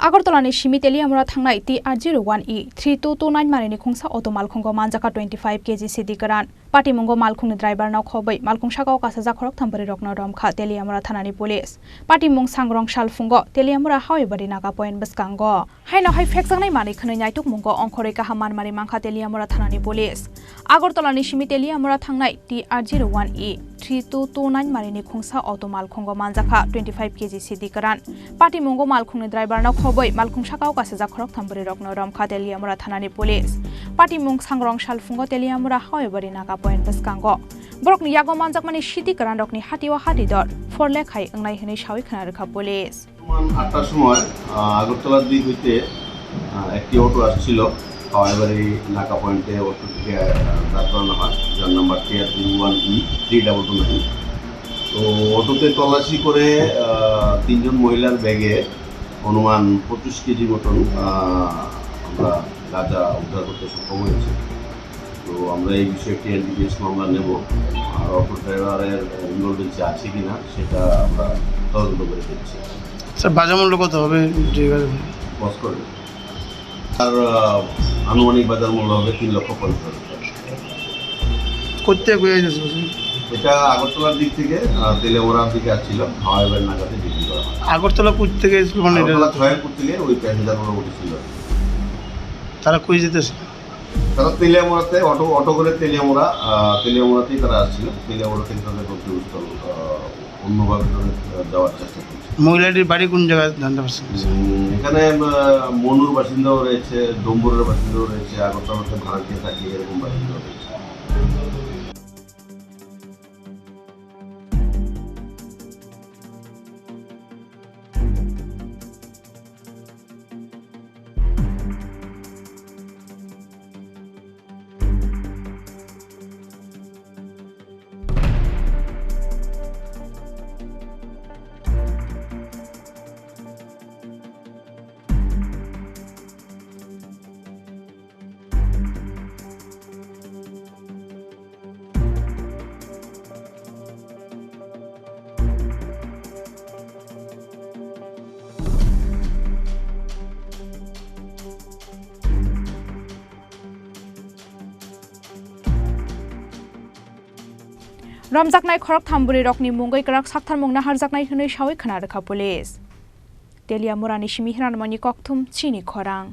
Agartala simi Teliamura Thangnai TR-01E-3229 marini khungsa Auto Malkhungo Manjakha 25 KG Siddi kwran Patimunggo Malkhungni driver naw khobai Malkhung sakao kasajak khorok thambari rokno romkha Teliamura Thanani police Patimung sangrong salfungo Teliamura hawebari naga point baskango haino hai fekjangnai mani khwnai naituk mungo ongkhore kaha manmari mangkha Teliamura Thanani police Agartala simi Teliamura Thangnai TR-01E-3229 marini khungsa Auto Malkhungo Manjakha 25 KG Siddi kwran Patimunggo Malkhungni driver naw Malkhung sakao kasajak khorok thambari rokno romkha Teliamura Thanani police Patimung sangrong salfungo Teliamura hawebari naga point baskango borokni yago manjakmani Siddi kwran rokni hatiwa hatidor forle khai angnai hene sawi khana rakha police 8টার সময় আগরতলার দিক হইতে একটি auto আসছিল হওয়াবাড়ি নাকা পয়েন্টে auto থেকে দাঁড় করানো হয় যার নাম্বার TR-01E-3229 তো অটোতে তল্লাশি করে তিনজন মহিলার ব্যাগে অনুমান 25 কেজি মতন আমরা গাঁজা উদ্ধার করতে সক্ষম হয়েছি তো আমরা এই বিষয়ে একটি এনডিপিএস মামলা নেব আর অটো ড্রাইভারের ইনভলভেন্সি আছে কিনা সেটা আমরা তদন্ত করে দেখছি স্যার বাজার মূল্য কত হবে বস করে তার আনুমানিক বাজার মূল্য হবে 3,50,000 টাকা করতে এটা আগরতলার দিক থেকে তেলিয়ামুড়ার দিকে আসছিল হাওয়াইবাড়ি নাগাতে বিক্রি করা হয় আগরতলাপুর থেকে ছয়েরপুর থেকে ওই প্যাসেঞ্জারগুলো উঠেছিল তারা কই যেতেছে তারা তেলিয়ামুড়াতে অটো করে তেলিয়ামুড়াতেই তারা আসছিল তেলিয়ামুড়া থেকে তাদের গন্তব্যস্থল অন্যভাবে যাওয়ার চেষ্টা করছে মহিলাটির বাড়ি কোন জায়গায় জানতে পারছেন এখানে মনুর বাসিন্দাও রয়েছে ডম্বুরের বাসিন্দাও রয়েছে আগরতলাতে ভাড়া দিয়ে থাকে এরকম বাসিন্দাও রয়েছে Ramjaknai khorok thamburi rokni mungai krak sakthar mungna harjaknai hwnoi sawi khana rakha police Teliamura simi hranmani kokthum Chini Khorang